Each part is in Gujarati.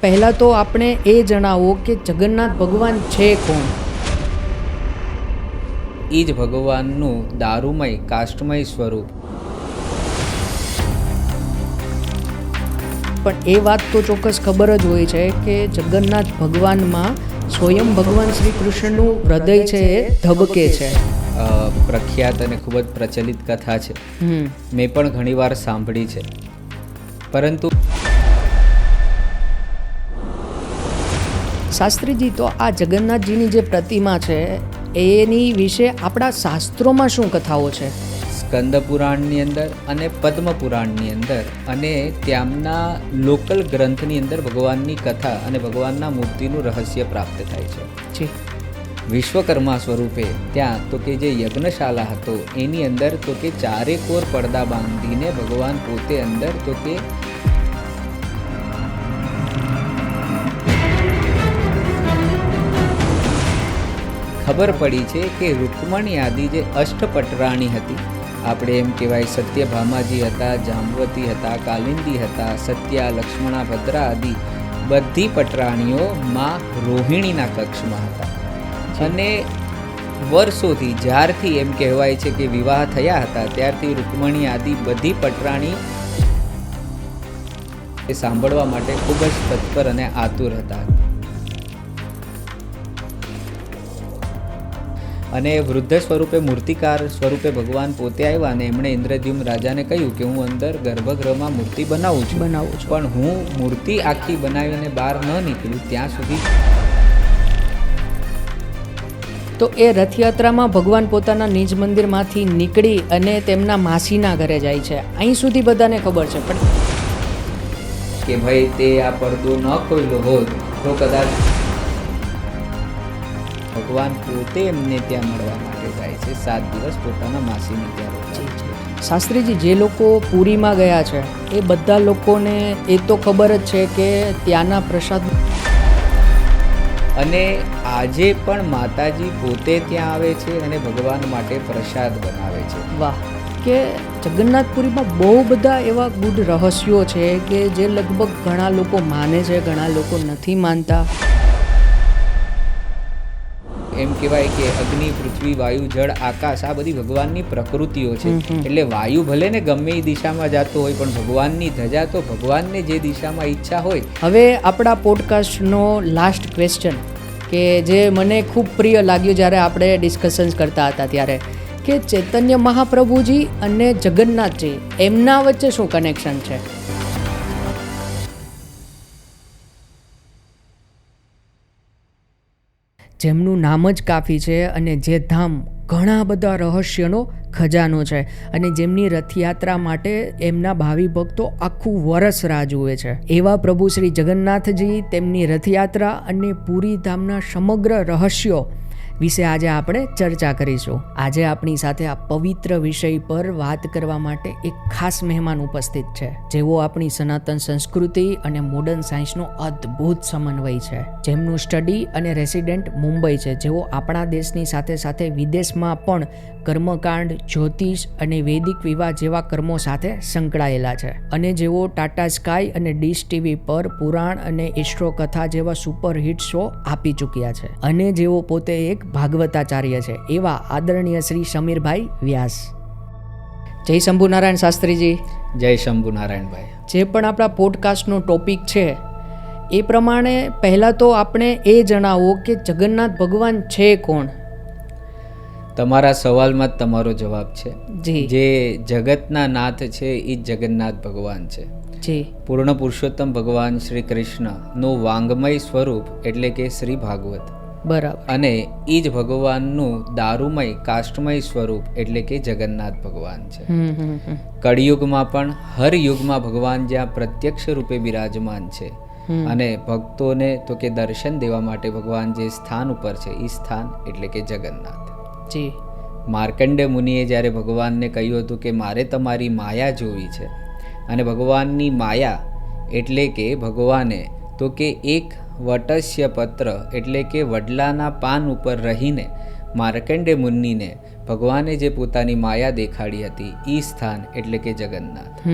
પહેલાં તો આપણે એ જણાવો કે જગન્નાથ ભગવાન છે કોણ? એ જ ભગવાનનું દારૂમય કાષ્ટમય સ્વરૂપ. પણ એ વાત તો ચોક્કસ ખબર જ હોય છે કે જગન્નાથ ભગવાનમાં સ્વયં ભગવાન શ્રી કૃષ્ણનું હૃદય છે એ ધબકે છે. પ્રખ્યાત અને ખૂબ જ પ્રચલિત કથા છે. મેં પણ ઘણીવાર સાંભળી છે. પરંતુ શાસ્ત્રીજી, તો આ જગન્નાથજીની જે પ્રતિમા છે એની વિશે આપણા શાસ્ત્રોમાં શું કથાઓ છે? સ્કંદ પુરાણની અંદર અને પદ્મ પુરાણની અંદર અને ત્યાંના લોકલ ગ્રંથની અંદર ભગવાનની કથા અને ભગવાનના મૂર્તિનું રહસ્ય પ્રાપ્ત થાય છે. વિશ્વકર્મા સ્વરૂપે ત્યાં તો કે જે યજ્ઞશાલા હતો એની અંદર તો કે ચારેકોર પડદા બાંધીને ભગવાન પોતે અંદર તો કે ખબર પડી છે કે રૂકમણી આદિ જે અષ્ટપટરાણી હતી, આપણે એમ કહેવાય સત્યભામાજી હતા, જાંબવતી હતા, કાલિંદી હતા, સત્યા, લક્ષ્મણા, ભદ્રા આદિ બધી પટરાણીઓ માં રોહિણીના કક્ષમાં હતા. અને વર્ષોથી જ્યારથી એમ કહેવાય છે કે વિવાહ થયા હતા ત્યારથી રૂકમણી આદિ બધી પટરાણી એ સાંભળવા માટે ખૂબ જ તત્પર અને આતુર હતા. અને વૃદ્ધ સ્વરૂપે મૂર્તિકાર સ્વરૂપે ભગવાન પોતે આવ્યા અને એમણે ઇન્દ્રદ્યુમ્ન રાજાને કહ્યું કે હું અંદર ગર્ભગૃહમાં મૂર્તિ બનાવું છું પણ હું મૂર્તિ આખી બનાવીને બહાર ન નીકળું ત્યાં સુધી. તો એ રથયાત્રામાં ભગવાન પોતાના નિજ મંદિરમાંથી નીકળી અને તેમના માસીના ઘરે જાય છે. અહીં સુધી બધાને ખબર છે, પણ કે ભાઈ તે આ પડદો ન ખોલ્યો હોત તો કદાચ ભગવાન પોતે એમને ત્યાં મળવા માટે જાય છે. 7 દિવસ પોતાના માસીની ત્યાં રોકાય છે. શાસ્ત્રીજી, જે લોકો પુરીમાં ગયા છે એ બધા લોકોને એ તો ખબર જ છે કે ત્યાંના પ્રસાદ, અને આજે પણ માતાજી પોતે ત્યાં આવે છે અને ભગવાન માટે પ્રસાદ બનાવે છે. વાહ! કે જગન્નાથપુરીમાં બહુ બધા એવા ગુડ રહસ્યો છે કે જે લગભગ ઘણા લોકો માને છે, ઘણા લોકો નથી માનતા. એમ કહેવાય કે અગ્નિ, પૃથ્વી, વાયુ, જળ, આકાશ આ બધી ભગવાનની પ્રકૃતિઓ છે. એટલે વાયુ ભલે ને ગમે એ દિશામાં જતો હોય પણ ભગવાનની ધજા તો ભગવાનને જે દિશામાં ઈચ્છા હોય. હવે આપણા પોડકાસ્ટનો લાસ્ટ ક્વેશ્ચન કે જે મને ખૂબ પ્રિય લાગ્યું જ્યારે આપણે ડિસ્કશન્સ કરતા હતા ત્યારે, કે ચૈતન્ય મહાપ્રભુજી અને જગન્નાથજી એમના વચ્ચે શું કનેક્શન છે? જેમનું નામ જ કાફી છે અને જે ધામ ઘણા બધા રહસ્યનો ખજાનો છે અને જેમની રથયાત્રા માટે એમના ભાવિ ભક્તો આખું વરસ રાહ જુએ છે, એવા પ્રભુ શ્રી જગન્નાથજી, તેમની રથયાત્રા અને પુરી ધામના સમગ્ર રહસ્યો વિશે આજે આપણે ચર્ચા કરીશું. આજે આપણી સાથે આ પવિત્ર વિષય પર વાત કરવા માટે એક ખાસ મહેમાન ઉપસ્થિત છે, જેઓ આપણી સનાતન સંસ્કૃતિ અને મોડર્ન સાયન્સનો અદ્ભુત સમન્વય છે, જેમનું સ્ટડી અને રેસિડેન્ટ મુંબઈ છે, જેઓ આપણા દેશની સાથે સાથે વિદેશમાં પણ કર્મકાંડ, જ્યોતિષ અને વૈદિક વિવાહ જેવા કર્મો સાથે સંકળાયેલા છે, અને જેઓ ટાટા સ્કાય અને ડીશ ટીવી પર પુરાણ અને એસ્ટ્રો કથા જેવા સુપરહિટ શો આપી ચૂક્યા છે, અને જેઓ પોતે એક ભાગવતાચાર્ય છે, એવા આદરણીય શ્રી સમીરભાઈ વ્યાસ. જય શંભુનારાયણ શાસ્ત્રીજી. જય શંભુનારાયણભાઈ. જે પણ આપણા પોડકાસ્ટનો ટોપિક છે એ પ્રમાણે પહેલાં તો આપણે એ જણાવો કે જગન્નાથ ભગવાન છે કોણ? તમારા સવાલમાં જ તમારો જવાબ છે. જી. જે જગતના નાથ છે એ જગન્નાથ ભગવાન છે. જી. પૂર્ણ પુરુષોત્તમ ભગવાન શ્રી કૃષ્ણનું વાંગમય સ્વરૂપ એટલે કે શ્રી ભાગવત. બરાબર. અને એ જ ભગવાનનું દારૂમય કાષ્ટમય સ્વરૂપ એટલે કે જગન્નાથ ભગવાન છે. કળિયુગમાં પણ હર યુગમાં ભગવાન જ્યાં પ્રત્યક્ષ રૂપે બિરાજમાન છે અને ભક્તોને તો કે દર્શન દેવા માટે ભગવાન જે સ્થાન ઉપર છે એ સ્થાન એટલે કે જગન્નાથ. જી. માર્કંડે મુનિએ જ્યારે ભગવાનને કહ્યું હતું કે મારે તમારી માયા જોવી છે, અને ભગવાનની માયા એટલે કે ભગવાને તો કે એક વટસ્ય પત્ર એટલે કે વડલાના પાન ઉપર રહીને માર્કંડે મુનિને ભગવાને જે પોતાની માયા દેખાડી હતી એ સ્થાન એટલે કે જગન્નાથ.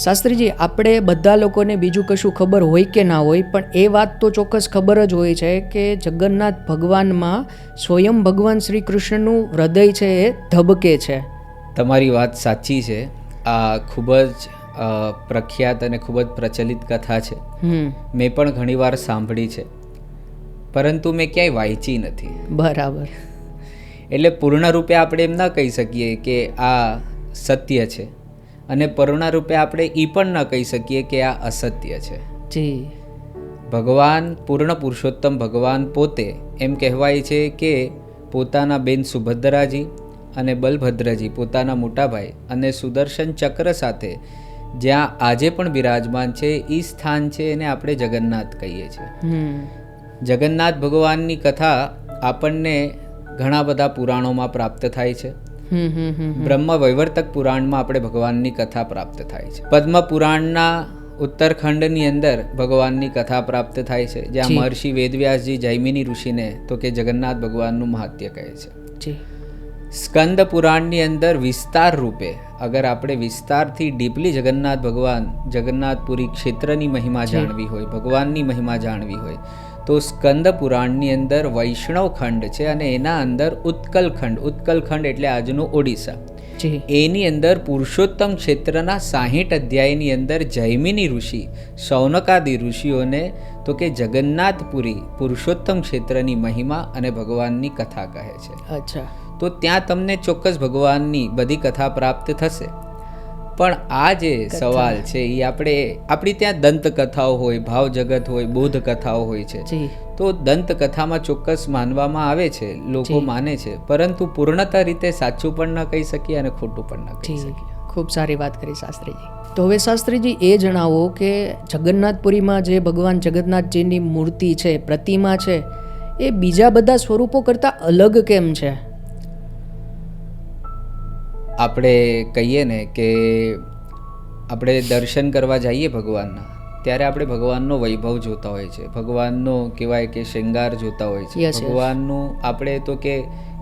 શાસ્ત્રીજી, આપણે બધા લોકોને બીજું કશું ખબર હોય કે ના હોય, પણ એ વાત તો ચોક્કસ ખબર જ હોય છે કે જગન્નાથ ભગવાનમાં સ્વયં ભગવાન શ્રી કૃષ્ણનું હૃદય છે એ ધબકે છે. તમારી વાત સાચી છે. આ ખૂબ જ પ્રખ્યાત અને ખૂબ જ પ્રચલિત કથા છે. મેં પણ ઘણીવાર સાંભળી છે, પરંતુ મેં ક્યાંય વાંચી નથી. બરાબર. એટલે પૂર્ણ રૂપે આપણે એમ ન કહી શકીએ કે આ સત્ય છે, અને પૂર્ણ રૂપે આપણે એ પણ ન કહી શકીએ કે આ અસત્ય છે. જી. ભગવાન પૂર્ણ પુરુષોત્તમ ભગવાન પોતે એમ કહેવાય છે કે પોતાના બેન સુભદ્રાજી અને બલભદ્રજી પોતાના મોટાભાઈ અને સુદર્શન ચક્ર સાથે જ્યાં આજે પણ બિરાજમાન છે એ સ્થાન છે એને આપણે જગન્નાથ કહીએ છીએ. જગન્નાથ ભગવાનની કથા આપણને ઘણા બધા પુરાણોમાં પ્રાપ્ત થાય છે. બ્રહ્મ વૈવર્તક પુરાણમાં આપણે ભગવાનની કથા પ્રાપ્ત થાય છે. પદ્મ પુરાણના ઉત્તરખંડની અંદર ભગવાનની કથા પ્રાપ્ત થાય છે, જ્યાં મહર્ષિ વેદવ્યાસજી જૈમિની ઋષિને તો કે જગન્નાથ ભગવાનનું મહાત્મ્ય કહે છે. સ્કંદ પુરાણની અંદર વિસ્તાર રૂપે અગર આપણે વિસ્તારથી ડીપલી જગન્નાથ ભગવાન જગન્નાથપુરી ક્ષેત્રની મહિમા જાણવી હોય, ભગવાનની મહિમા જાણવી હોય, તો સ્કંદ પુરાણની અંદર વૈષ્ણવ ખંડ છે અને એના અંદર ઉત્કલખંડ એટલે આજનું ઓડિશા, એની અંદર પુરુષોત્તમ ક્ષેત્રના 60 અધ્યાયની અંદર જૈમિની ઋષિ શૌનકાદિ ઋષિઓને તો કે જગન્નાથપુરી પુરુષોત્તમ ક્ષેત્રની મહિમા અને ભગવાનની કથા કહે છે. અચ્છા. તો ત્યાં તમને ચોક્કસ ભગવાનની બધી કથા પ્રાપ્ત થશે. પણ આ જે સવાલ છે એ આપણી ત્યાં દંતકથાઓ હોય, ભાવ જગત હોય, બોધ કથાઓ હોય છે. તો દંતકથામાં ચોક્કસ માનવામાં આવે છે, લોકો માને છે, પરંતુ પૂર્ણતા રીતે સાચું પણ ન કહી શકીએ અને ખોટું પણ ન કહી શકીએ. ખૂબ સારી વાત કરી શાસ્ત્રીજી. તો હવે શાસ્ત્રીજી એ જણાવો કે જગન્નાથપુરીમાં જે ભગવાન જગન્નાથજીની મૂર્તિ છે, પ્રતિમા છે, એ બીજા બધા સ્વરૂપો કરતાં અલગ કેમ છે? આપણે કહીએ ને કે આપણે દર્શન કરવા જઈએ ભગવાનના, ત્યારે આપણે ભગવાનનો વૈભવ જોતા હોય છે, ભગવાનનો કહેવાય કે શૃંગાર જોતા હોય છે. ભગવાનનું આપણે તો કે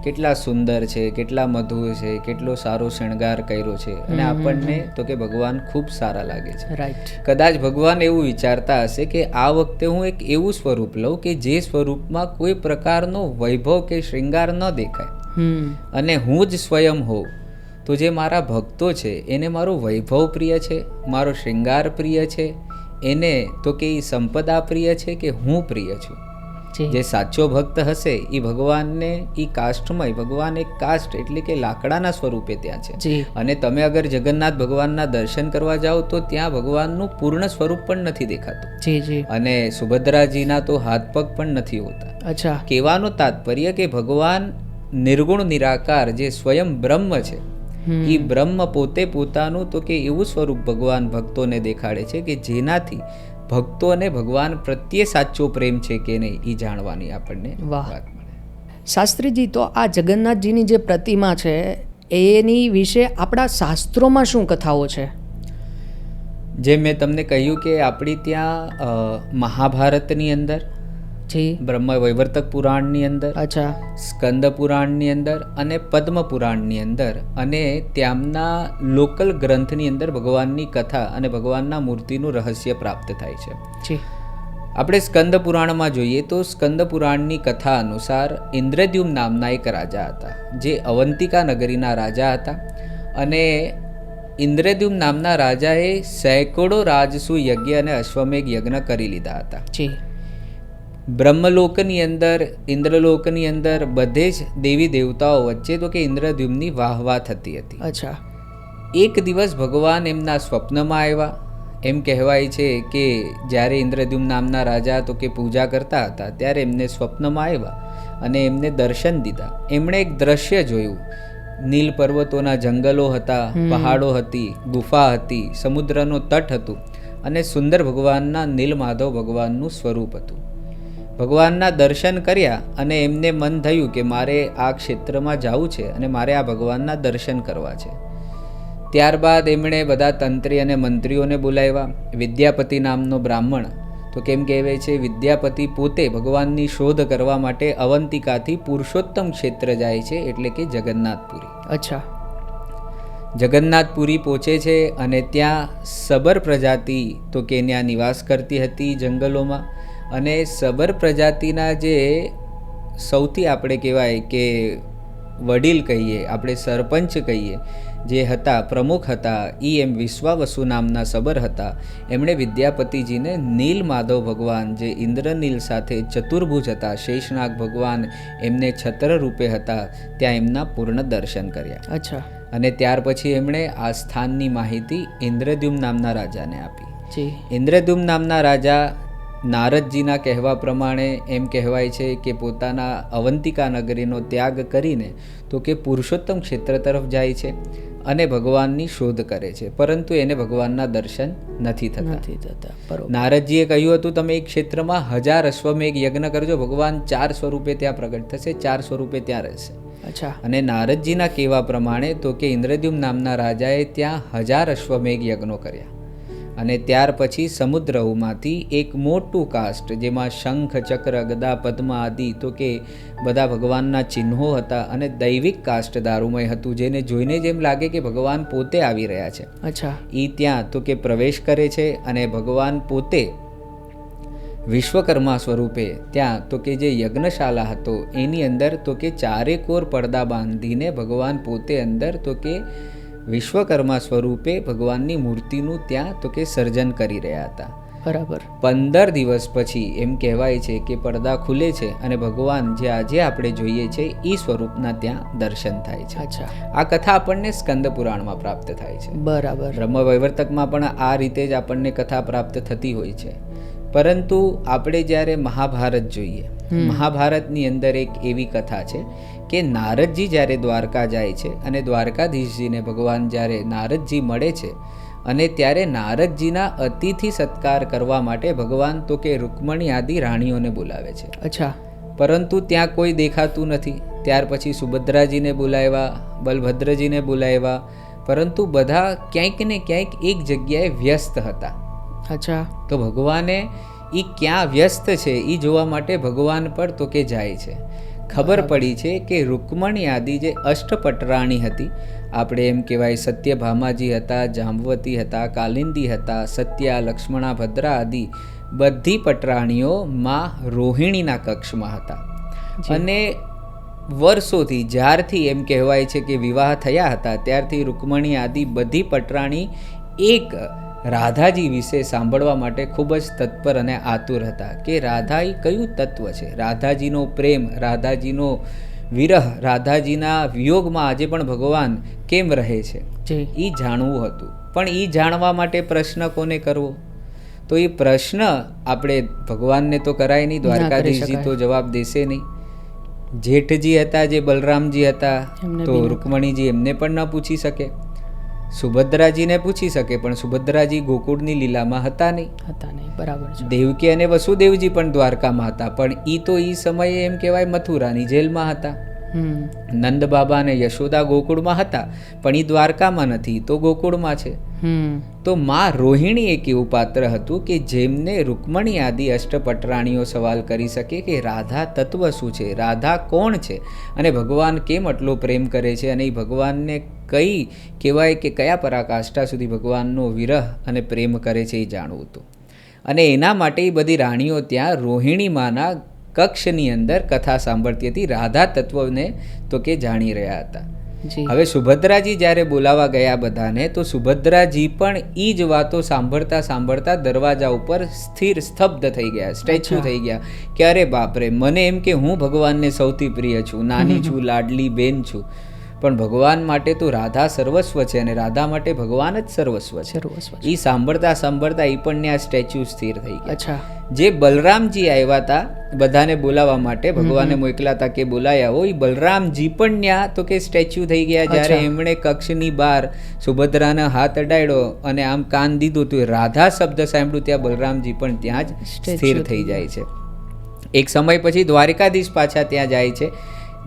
કેટલા સુંદર છે, કેટલા મધુર છે, કેટલો સારો શૃંગાર કર્યો છે, અને આપણને તો કે ભગવાન ખૂબ સારા લાગે છે. રાઈટ. કદાચ ભગવાન એવું વિચારતા હશે કે આ વખતે હું એક એવું સ્વરૂપ લઉં કે જે સ્વરૂપમાં કોઈ પ્રકારનો વૈભવ કે શૃંગાર ન દેખાય, અને હું જ સ્વયં હોઉં. તો જે મારા ભક્તો છે એને મારું વૈભવ પ્રિય છે, મારો શૃંગાર પ્રિય છે, એને તો કે એ સંપદા પ્રિય છે કે હું પ્રિય છું. જે સાચો ભક્ત હશે એ ભગવાનને એ કાષ્ટમય, ભગવાન એક કાષ્ટ એટલે કે લાકડાના સ્વરૂપે ત્યાં છે. અને તમે અગર જગન્નાથ ભગવાનના દર્શન કરવા જાઓ તો ત્યાં ભગવાનનું પૂર્ણ સ્વરૂપ પણ નથી દેખાતું, અને સુભદ્રાજીના તો હાથ પગ પણ નથી હોતા. અચ્છા. કહેવાનો તાત્પર્ય કે ભગવાન નિર્ગુણ નિરાકાર જે સ્વયં બ્રહ્મ છે, એ બ્રહ્મ પોતે પોતાનું તો કે એવું સ્વરૂપ ભગવાન ભક્તોને દેખાડે છે કે જેનાથી ભક્તોને ભગવાન પ્રત્યે સાચો પ્રેમ છે કે નહીં એ જાણવાની આપણને વાત મળે. શાસ્ત્રીજી, તો આ જગન્નાથજીની જે પ્રતિમા છે એની વિશે આપણા શાસ્ત્રોમાં શું કથાઓ છે? જે મેં તમને કહ્યું કે આપણી ત્યાં મહાભારતની અંદર, બ્રહ્મ વૈવર્તક પુરાણની અંદર, સ્કંદ પુરાણની અંદર અને પદ્મ પુરાણની અંદર અને ત્યાંના લોકલ ગ્રંથની અંદર ભગવાનની કથા અને ભગવાનના મૂર્તિનું રહસ્ય પ્રાપ્ત થાય છે. આપણે સ્કંદ પુરાણમાં જોઈએ તો સ્કંદ પુરાણની કથા અનુસાર ઇન્દ્રદ્યુમ્ન નામના એક રાજા હતા, જે અવંતિકા નગરીના રાજા હતા. અને ઇન્દ્રદ્યુમ્ન નામના રાજાએ સેંકડો રાજસુ યજ્ઞ અને અશ્વમેઘ યજ્ઞ કરી લીધા હતા. બ્રહ્મલોકની અંદર, ઇન્દ્રલોકની અંદર બધે જ દેવી દેવતાઓ વચ્ચે તો કે ઇન્દ્રદ્યુમ્નની વાહવા થતી હતી. અચ્છા. એક દિવસ ભગવાન એમના સ્વપ્નમાં આવ્યા. એમ કહેવાય છે કે જ્યારે ઇન્દ્રદ્યુમ્ન નામના રાજા તો કે પૂજા કરતા હતા ત્યારે એમને સ્વપ્નમાં આવ્યા અને એમને દર્શન દીધા. એમણે એક દ્રશ્ય જોયું. નીલ પર્વતોના જંગલો હતા, પહાડો હતી, ગુફા હતી, સમુદ્રનો તટ હતું અને સુંદર ભગવાનના નીલમાધવ ભગવાનનું સ્વરૂપ હતું. ભગવાનના દર્શન કર્યા અને એમને મન થયું કે મારે આ ક્ષેત્રમાં જવું છે અને મારે આ ભગવાનના દર્શન કરવા છે. ત્યારબાદ એમણે બધા તંત્રી અને મંત્રીઓને બોલાવ્યા. વિદ્યાપતિ નામનો બ્રાહ્મણ તો કેમ કહેવાય છે, વિદ્યાપતિ પોતે ભગવાનની શોધ કરવા માટે અવંતિકાથી પુરુષોત્તમ ક્ષેત્ર જાય છે, એટલે કે જગન્નાથપુરી. અચ્છા. જગન્નાથપુરી પહોંચે છે અને ત્યાં સબર પ્રજાતિ તો કે ત્યાં નિવાસ કરતી હતી જંગલોમાં. અને સબર પ્રજાતિના જે સૌથી આપણે કહેવાય કે વડીલ કહીએ, આપણે સરપંચ કહીએ, જે હતા, પ્રમુખ હતા, એમ વિશ્વાવસુ નામના સબર હતા. એમણે વિદ્યાપતિજીને નીલ માધવ ભગવાન, જે ઇન્દ્રનીલ સાથે ચતુર્ભુજ હતા, શેષનાગ ભગવાન એમને છત્ર રૂપે હતા, ત્યાં એમના પૂર્ણ દર્શન કર્યા. અચ્છા. અને ત્યાર પછી એમણે આ સ્થાનની માહિતી ઇન્દ્રદ્યુમ્ન નામના રાજાને આપી. જી. ઇન્દ્રદ્યુમ્ન નામના રાજા નારદજીના કહેવા પ્રમાણે એમ કહેવાય છે કે પોતાના અવંતિકા નગરીનો ત્યાગ કરીને તો કે પુરુષોત્તમ ક્ષેત્ર તરફ જાય છે અને ભગવાનની શોધ કરે છે, પરંતુ એને ભગવાનના દર્શન નથી થતા. નારદજીએ કહ્યું હતું, તમે એક ક્ષેત્રમાં 1000 અશ્વમેઘ યજ્ઞ કરજો, ભગવાન 4 સ્વરૂપે ત્યાં પ્રગટ થશે, 4 સ્વરૂપે ત્યાં રહેશે. અચ્છા. અને નારદજીના કહેવા પ્રમાણે તો કે ઇન્દ્રદ્યુમ્ન નામના રાજાએ ત્યાં 1000 અશ્વમેઘ યજ્ઞો કર્યા. અને ત્યાર પછી સમુદ્રમાંથી એક મોટું કાષ્ટ, જેમાં શંખ, ચક્ર, ગદા, પદ્મ આદિ તો કે બધા ભગવાનના ચિહ્નો હતા અને દૈવિક કાષ્ટ દારૂમય હતું, જેને જોઈને જેમ લાગે કે ભગવાન પોતે આવી રહ્યા છે. અચ્છા. એ ત્યાં તો કે પ્રવેશ કરે છે અને ભગવાન પોતે વિશ્વકર્મા સ્વરૂપે ત્યાં તો કે જે યજ્ઞશાલા હતો એની અંદર તો કે 4 કોર પડદા બાંધીને ભગવાન પોતે અંદર તો કે વિશ્વકર્મા સ્વરૂપે ભગવાનની મૂર્તિનું ત્યાં તો કે સર્જન કરી રહ્યા હતા. બરાબર. 15 દિવસ પછી એમ કહેવાય છે કે પડદા ખુલે છે અને ભગવાન જે આજે આપણે જોઈએ છે એ સ્વરૂપના ત્યાં દર્શન થાય છે. અચ્છા. આ કથા આપણને સ્કંદ પુરાણમાં પ્રાપ્ત થાય છે. બરાબર. બ્રહ્મવૈવર્તકમાં પણ આ રીતે જ આપણને કથા પ્રાપ્ત થતી હોય છે. પરંતુ આપણે જ્યારે મહાભારત જોઈએ, મહાભારતની અંદર એક એવી કથા છે કે નારદજી જ્યારે દ્વારકા જાય છે અને દ્વારકાધીશજીને ભગવાન જ્યારે નારદજી મળે છે અને ત્યારે નારદજીના અતિથિ સત્કાર કરવા માટે ભગવાન તો કે રૂકમણી આદિ રાણીઓને બોલાવે છે. અચ્છા. પરંતુ ત્યાં કોઈ દેખાતું નથી. ત્યાર પછી સુભદ્રાજીને બોલાવ્યા, બલભદ્રજીને બોલાવ્યા, પરંતુ બધા ક્યાંક ને ક્યાંક એક જગ્યાએ વ્યસ્ત હતા. અચ્છા. તો ભગવાને એ ક્યાં વ્યસ્ત છે એ જોવા માટે ભગવાન પર તો કે જાય છે. ખબર પડી છે કે રૂકમણી આદિ જે અષ્ટપટરાણી હતી, આપણે એમ કહેવાય સત્યભામાજી હતા, જાંબવતી હતા, કાલિંદી હતા, સત્યા, લક્ષ્મણા, ભદ્રા આદિ બધી પટરાણીઓ માં રોહિણીના કક્ષમાં હતા. અને વર્ષોથી, જ્યારથી એમ કહેવાય છે કે વિવાહ થયા હતા ત્યારથી રૂકમણી આદિ બધી પટરાણી એક રાધાજી વિશે સાંભળવા માટે ખૂબ જ તત્પર અને આતુર હતા કે રાધા એ કયું તત્વ છે, રાધાજીનો પ્રેમ, રાધાજીનો વિરહ, રાધાજીના વિયોગમાં આજે પણ ભગવાન કેમ રહે છે એ જાણવું હતું. પણ એ જાણવા માટે પ્રશ્ન કોને કરવો? તો એ પ્રશ્ન આપણે ભગવાનને તો કરાય નહીં, દ્વારકાધીશજી તો જવાબ દેશે નહીં. જેઠજી હતા જે બલરામજી હતા તો રૂકમણીજી એમને પણ ન પૂછી શકે. સુભદ્રાજીને પૂછી શકે પણ સુભદ્રાજી ગોકુળની લીલામાં હતા નહીં. બરાબર. દેવકી અને વસુદેવજી પણ દ્વારકામાં હતા, પણ ઈ તો ઈ સમયે એમ કહેવાય મથુરાની જેલમાં હતા. નંદ બાબા અને યશોદા ગોકુળમાં હતા, પણ ઈ દ્વારકામાં નથી, તો ગોકુળમાં છે. તો માં રોહિણી એક એવું પાત્ર હતું કે જેમને રૂકમણી આદિ અષ્ટપટરાણીઓ સવાલ કરી શકે કે રાધા તત્વ શું છે, રાધા કોણ છે અને ભગવાન કેમ આટલો પ્રેમ કરે છે અને એ ભગવાનને કઈ કહેવાય કે કયા પરાકાષ્ઠા સુધી ભગવાનનો વિરહ અને પ્રેમ કરે છે એ જાણવું હતું. અને એના માટે એ બધી રાણીઓ ત્યાં રોહિણી માના કક્ષની અંદર કથા સાંભળતી હતી, રાધા તત્વને તો કે જાણી રહ્યા હતા. હવે સુભદ્રાજી જ્યારે બોલાવા ગયા બધાને, તો સુભદ્રાજી પણ એ જ વાતો સાંભળતા સાંભળતા દરવાજા ઉપર સ્થિર સ્તબ્ધ થઈ ગયા, સ્ટેચ્યુ થઈ ગયા કે અરે બાપરે, મને એમ કે હું ભગવાનને સૌથી પ્રિય છું, નાની છું, લાડલી બેન છું, પણ ભગવાન માટે તો રાધા સર્વસ્વ છે અને રાધા માટે ભગવાન જ સર્વસ્વ છે. એ સાંભળતા સાંભળતા એ પણ આ સ્ટેચ્યુ સ્થિર થઈ ગયા. જે બલરામજી આવ્યા હતા બધાને બોલાવવા માટે, ભગવાને મોકલા હતા કે બોલાયા હોય, બલરામજી પણ ત્યાં તો કે સ્ટેચ્યુ થઈ ગયા. જ્યારે એમણે કક્ષની બહાર સુભદ્રાનો હાથ અડાડ્યો અને આમ કાન દીધું તો રાધા શબ્દ સાંભળ્યું, ત્યાં બલરામજી પણ ત્યાં જ સ્થિર થઈ જાય છે. એક સમય પછી દ્વારકાધીશ પાછા ત્યાં જાય છે.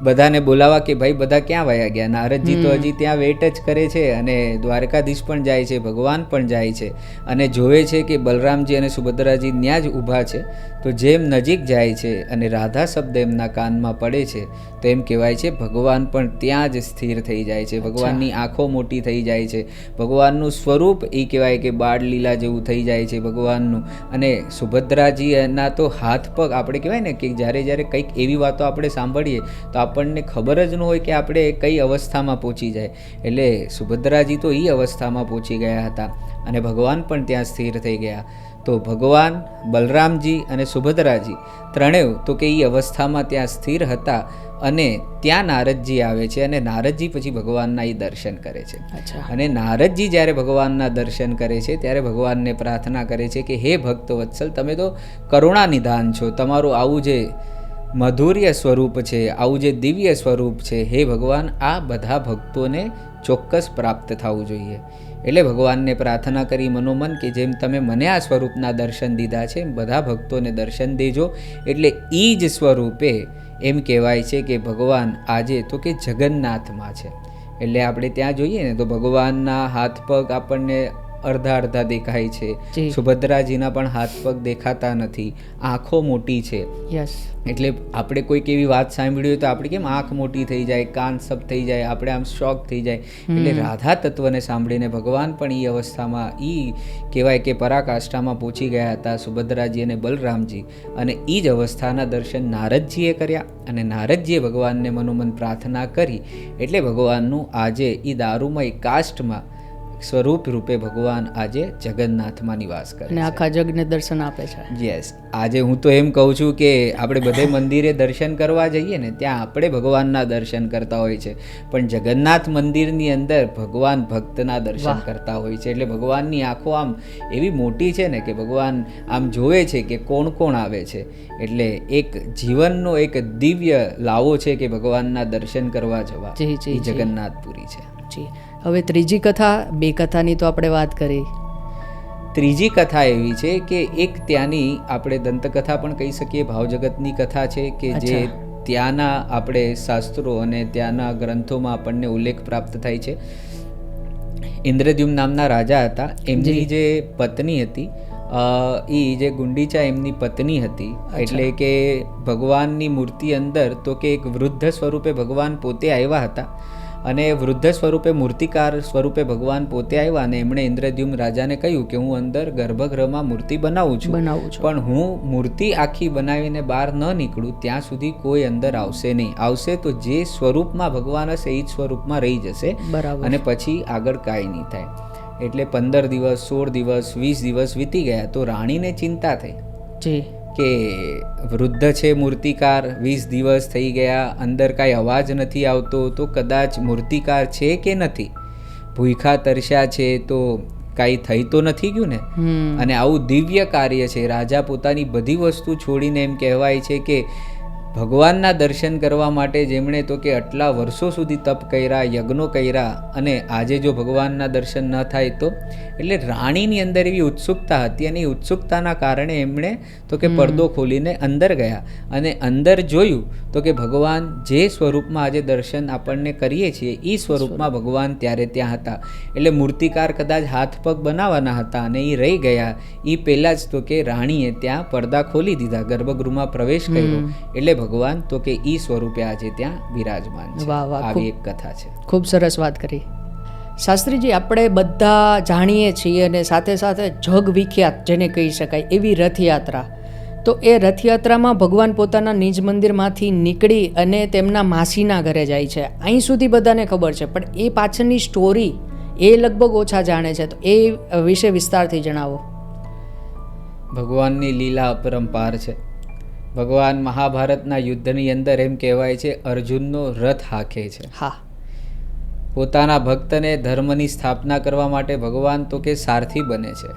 બધાને બોલાવા કે ભાઈ બધા ક્યાં વયા ગયા. નારદજી તો હજી ત્યાં વેટ જ કરે છે અને દ્વારકાધીશ પણ જાય છે, ભગવાન પણ જાય છે અને જોવે છે કે બલરામજી અને સુભદ્રાજી ત્યાં જ ઊભા છે. તો જેમ નજીક જાય છે અને રાધા શબ્દ એમના કાનમાં પડે છે તો એમ કહેવાય છે ભગવાન પણ ત્યાં જ સ્થિર થઈ જાય છે. ભગવાનની આંખો મોટી થઈ જાય છે, ભગવાનનું સ્વરૂપ એ કહેવાય કે બાળ લીલા જેવું થઈ જાય છે ભગવાનનું. અને સુભદ્રાજી એના તો હાથ પગ, આપણે કહેવાય ને કે જ્યારે કંઈક એવી વાતો આપણે સાંભળીએ તો આપણને ખબર જ ન હોય કે આપણે કઈ અવસ્થામાં પહોંચી જાય. એટલે સુભદ્રાજી તો એ અવસ્થામાં પહોંચી ગયા હતા અને ભગવાન પણ ત્યાં સ્થિર થઈ ગયા. તો ભગવાન, બલરામજી અને સુભદ્રાજી ત્રણેય તો કે એ અવસ્થામાં ત્યાં સ્થિર હતા અને ત્યાં નારદજી આવે છે અને નારદજી પછી ભગવાનના એ દર્શન કરે છે. અને નારદજી જ્યારે ભગવાનના દર્શન કરે છે ત્યારે ભગવાનને પ્રાર્થના કરે છે કે હે ભક્ત વત્સલ, તમે તો કરુણા નિધાન છો, તમારું આવું જે મધુર્ય સ્વરૂપ છે, આવું જે દિવ્ય સ્વરૂપ છે, હે ભગવાન આ બધા ભક્તોને ચોક્કસ પ્રાપ્ત થવું જોઈએ. એટલે ભગવાનને પ્રાર્થના કરી મનોમન કે જેમ તમે મને આ સ્વરૂપના દર્શન દીધા છે એમ બધા ભક્તોને દર્શન દેજો. એટલે એ જ સ્વરૂપે એમ કહેવાય છે કે ભગવાન આજે તો કે જગન્નાથમાં છે. એટલે આપણે ત્યાં જોઈએ ને તો ભગવાનના હાથ પગ આપણને અડધા દેખાય છે, સુભદ્રાજીના પણ હાથ પગ દેખાતા નથી, આંખો મોટી છે. એટલે આપણે કોઈક એવી વાત સાંભળી હોય તો આપણે કેમ આંખ મોટી થઈ જાય, કાન સબ થઈ જાય, આપણે આમ શોક થઈ જાય. એટલે રાધા તત્વને સાંભળીને ભગવાન પણ એ અવસ્થામાં એ કહેવાય કે પરાકાષ્ઠામાં પહોંચી ગયા હતા, સુભદ્રાજી અને બલરામજી. અને એ જ અવસ્થાના દર્શન નારદજીએ કર્યા અને નારદજીએ ભગવાનને મનોમન પ્રાર્થના કરી. એટલે ભગવાનનું આજે એ દારૂમય કાષ્ઠમાં સ્વરૂપ રૂપે ભગવાન આજે જગન્નાથમાં નિવાસ કરે છે, આખા જગને દર્શન આપે છે. યસ, આજે હું તો એમ કહું છું કે આપણે બધે મંદિરે દર્શન કરવા જઈએ ને ત્યાં આપણે ભગવાનના દર્શન કરતા હોય છે, પણ જગન્નાથ મંદિરની અંદર ભગવાન ભક્તના દર્શન કરતા હોય છે. એટલે ભગવાનની આંખો આમ એવી મોટી છે ને કે ભગવાન આમ જોવે છે કે કોણ કોણ આવે છે. એટલે એક જીવનનો એક દિવ્ય લાવો છે કે ભગવાનના દર્શન કરવા જવા, એ જગન્નાથપુરી છે. હવે ત્રીજી કથા, બે કથાની તો આપણે વાત કરી. ત્રીજી કથા એવી છે કે એક ત્યાંની આપણે દંતકથા પણ કહી શકીએ, ભાવજગતની કથા છે કે જે ત્યાંના આપણે શાસ્ત્રો અને ત્યાંના ગ્રંથોમાં આપણને ઉલ્લેખ પ્રાપ્ત થાય છે. ઇન્દ્રદ્યુમ્ન નામના રાજા હતા, એમની જે પત્ની હતી એ જે ગુંડીચા એમની પત્ની હતી. એટલે કે ભગવાનની મૂર્તિ અંદર તો કે એક વૃદ્ધ સ્વરૂપે ભગવાન પોતે આવ્યા હતા અને વૃદ્ધ સ્વરૂપે મૂર્તિકાર સ્વરૂપે ભગવાન પોતે આવ્યા અને એમણે ઇન્દ્રદ્યુમ્ન રાજાને કહ્યું કે હું અંદર ગર્ભગૃહમાં મૂર્તિ બનાવું છું, પણ હું મૂર્તિ આખી બનાવીને બહાર ન નીકળું ત્યાં સુધી કોઈ અંદર આવશે નહીં. આવશે તો જે સ્વરૂપમાં ભગવાન હશે એ જ સ્વરૂપમાં રહી જશે અને પછી આગળ કાંઈ નહીં થાય. એટલે 15 દિવસ, 16 દિવસ, 20 દિવસ વીતી ગયા તો રાણીને ચિંતા થઈ કે વૃદ્ધ છે મૂર્તિકાર, 20 દિવસ થઈ ગયા, અંદર કાંઈ અવાજ નથી આવતો, તો કદાચ મૂર્તિકાર છે કે નથી, ભૂખ્યા તરસ્યા છે તો કાંઈ થઈ તો નથી ગયું ને. અને આવું દિવ્ય કાર્ય છે. રાજા પોતાની બધી વસ્તુ છોડીને એમ કહેવાય છે કે ભગવાનના દર્શન કરવા માટે જેમણે તો કે આટલા વર્ષો સુધી તપ કર્યા, યજ્ઞો કર્યા અને આજે જો ભગવાનના દર્શન ન થાય તો. એટલે રાણીની અંદર એવી ઉત્સુકતા હતી અને એ ઉત્સુકતાના કારણે એમણે તો કે પડદો ખોલીને અંદર ગયા અને અંદર જોયું તો કે ભગવાન જે સ્વરૂપમાં આજે દર્શન આપણને કરીએ છીએ એ સ્વરૂપમાં ભગવાન ત્યારે ત્યાં હતા. એટલે મૂર્તિકાર કદાચ હાથ પગ બનાવવાના હતા અને એ રહી ગયા. એ પહેલાં જ તો કે રાણીએ ત્યાં પડદા ખોલી દીધા, ગર્ભગૃહમાં પ્રવેશ કર્યો. એટલે ભગવાન તો કે ઈ સ્વરૂપે આજે ત્યાં બિરાજમાન છે. આવી એક કથા છે. ખૂબ સરસ વાત કરી શાસ્ત્રીજી. આપણે બધા જાણીએ છીએ અને સાથે સાથે જગ વિખ્યાત જેને કહી શકાય એવી રથયાત્રા. તો એ રથયાત્રામાં ભગવાન પોતાના નિજ મંદિરમાંથી નીકળી અને તેમના માસીના ઘરે જાય છે. અહીં સુધી બધાને ખબર છે, પણ એ પાછળની સ્ટોરી એ લગભગ ઓછા જાણે છે. તો એ વિશે વિસ્તારથી જણાવો. ભગવાનની લીલા અપરંપાર છે. ભગવાન મહાભારતના યુદ્ધની અંદર એમ કહેવાય છે અર્જુનનો રથ હાંકે છે. પોતાના ભક્તને ધર્મની સ્થાપના કરવા માટે ભગવાન તો કે સારથી બને છે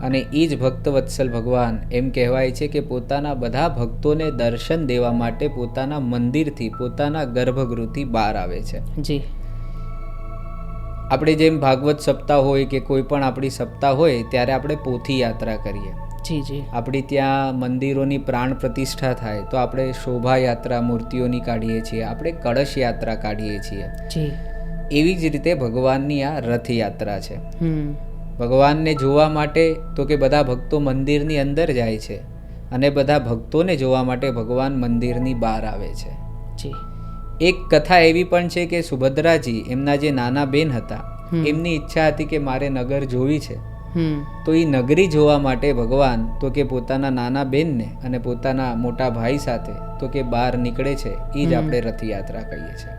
અને એ જ ભક્ત વત્સલ ભગવાન એમ કહેવાય છે કે પોતાના બધા ભક્તોને દર્શન દેવા માટે પોતાના મંદિરથી, પોતાના ગર્ભગૃહથી બહાર આવે છે. આપણે જેમ ભાગવત સપ્તાહ હોય કે કોઈ પણ આપણી સપ્તાહ હોય ત્યારે આપણે પોથી યાત્રા કરીએ. જી જી. આપણી ત્યાં મંદિરોની પ્રાણ પ્રતિષ્ઠા થાય તો આપણે શોભાયાત્રા મૂર્તિઓની કાઢીએ છીએ, આપણે કળશ યાત્રા કાઢીએ છીએ. જી. એવી જ રીતે ભગવાનની આ રથયાત્રા છે. ભગવાનને જોવા માટે તો કે બધા ભક્તો મંદિરની અંદર જાય છે અને બધા ભક્તોને જોવા માટે ભગવાન મંદિરની બહાર આવે છે. જી. એક કથા એવી પણ છે કે સુભદ્રાજી એમના જે નાના બેન હતા એમની ઈચ્છા હતી કે મારે નગર જોવી છે. તો એ નગરી જોવા માટે ભગવાન તો કે પોતાના નાના બેનને અને પોતાના મોટા ભાઈ સાથે તો કે બહાર નીકળે છે. એ જ આપણે રથયાત્રા કહીએ છીએ.